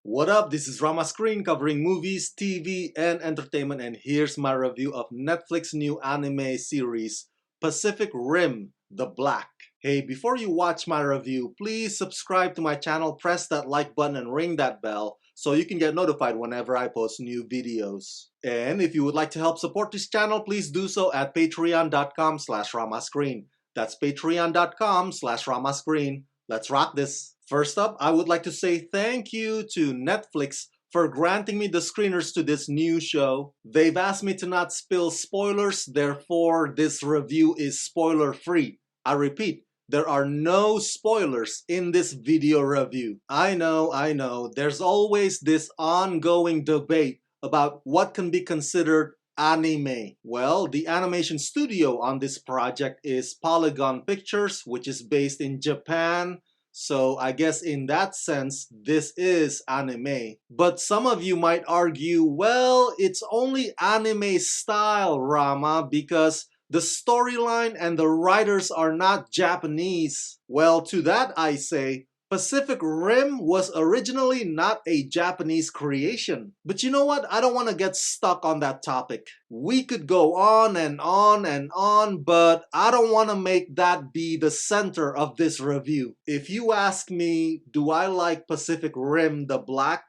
What up? This is Rama Screen covering movies, TV, and entertainment, and here's my review of Netflix new anime series, Pacific Rim: The Black. Hey, before you watch my review, please subscribe to my channel, press that like button, and ring that bell so you can get notified whenever I post new videos. And if you would like to help support this channel, please do so at patreon.com/ramascreen. That's patreon.com/ramascreen. Let's rock this. First up, I would like to say thank you to Netflix for granting me the screeners to this new show. They've asked me to not spill spoilers, therefore this review is spoiler-free. I repeat, there are no spoilers in this video review. I know, there's always this ongoing debate about what can be considered anime. Well, the animation studio on this project is Polygon Pictures, which is based in Japan. So I guess in that sense, this is anime. But some of you might argue, well, it's only anime style, Rama, because the storyline and the writers are not Japanese. Well, to that I say, Pacific Rim was originally not a Japanese creation. But you know what? I don't want to get stuck on that topic. We could go on and on and on, but I don't want to make that be the center of this review. If you ask me, do I like Pacific Rim: The Black?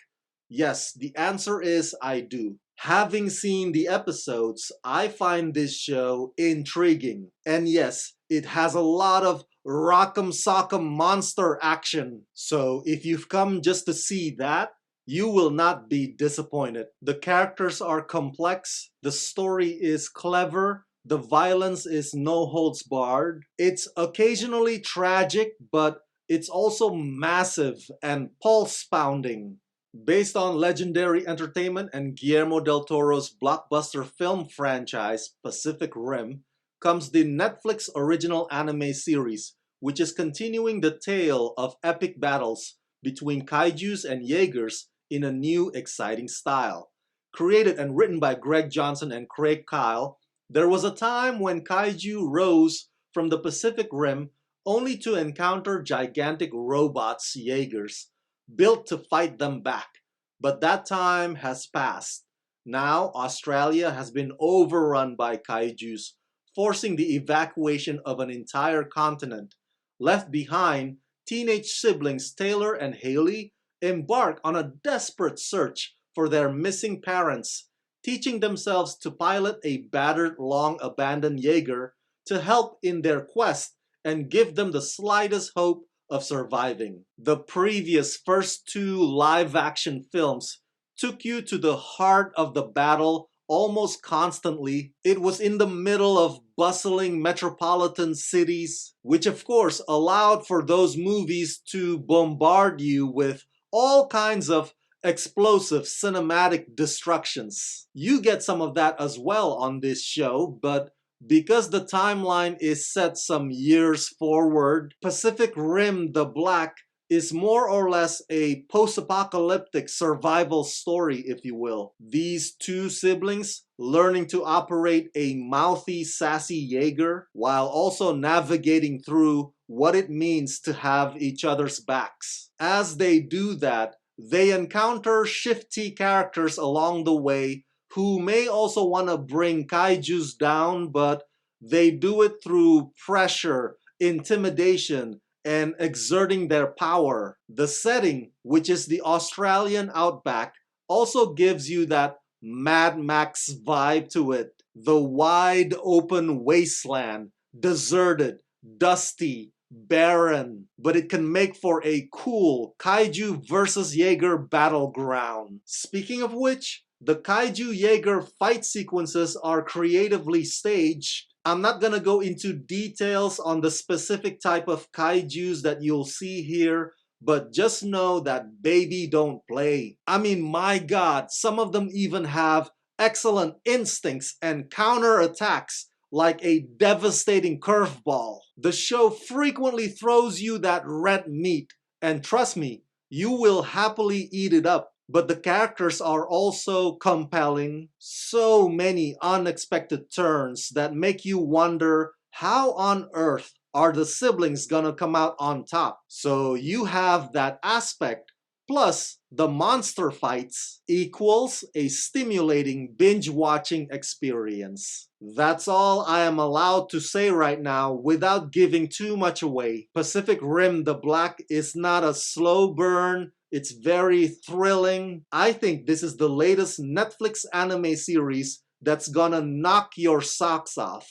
Yes, the answer is I do. Having seen the episodes, I find this show intriguing. And yes, it has a lot of rock'em sock'em monster action. So if you've come just to see that, you will not be disappointed. The characters are complex, the story is clever, the violence is no holds barred. It's occasionally tragic, but it's also massive and pulse-pounding. Based on Legendary Entertainment and Guillermo del Toro's blockbuster film franchise, Pacific Rim, comes the Netflix original anime series, which is continuing the tale of epic battles between kaijus and Jaegers in a new, exciting style. Created and written by Greg Johnson and Craig Kyle, there was a time when kaiju rose from the Pacific Rim only to encounter gigantic robots, Jaegers, built to fight them back. But that time has passed. Now, Australia has been overrun by kaijus, forcing the evacuation of an entire continent. Left behind, teenage siblings Taylor and Haley embark on a desperate search for their missing parents, teaching themselves to pilot a battered, long-abandoned Jaeger to help in their quest and give them the slightest hope of surviving. The previous first two live-action films took you to the heart of the battle almost constantly. It was in the middle of bustling metropolitan cities, which of course allowed for those movies to bombard you with all kinds of explosive cinematic destructions. You get some of that as well on this show, but because the timeline is set some years forward, Pacific Rim: The Black is more or less a post-apocalyptic survival story, if you will. These two siblings learning to operate a mouthy, sassy Jaeger while also navigating through what it means to have each other's backs. As they do that, they encounter shifty characters along the way who may also want to bring kaijus down, but they do it through pressure, intimidation, and exerting their power. The setting, which is the Australian outback, also gives you that Mad Max vibe to it. The wide open wasteland, deserted, dusty, barren, but it can make for a cool kaiju versus Jaeger battleground. Speaking of which, the kaiju Jaeger fight sequences are creatively staged. I'm not gonna go into details on the specific type of kaijus that you'll see here, but just know that baby don't play. I mean, my God, some of them even have excellent instincts and counterattacks like a devastating curveball. The show frequently throws you that red meat, and trust me, you will happily eat it up. But the characters are also compelling. So many unexpected turns that make you wonder how on earth are the siblings gonna come out on top. So you have that aspect plus the monster fights equals a stimulating binge-watching experience. That's all I am allowed to say right now without giving too much away. Pacific Rim the Black is not a slow burn. It's very thrilling. I think this is the latest Netflix anime series that's gonna knock your socks off.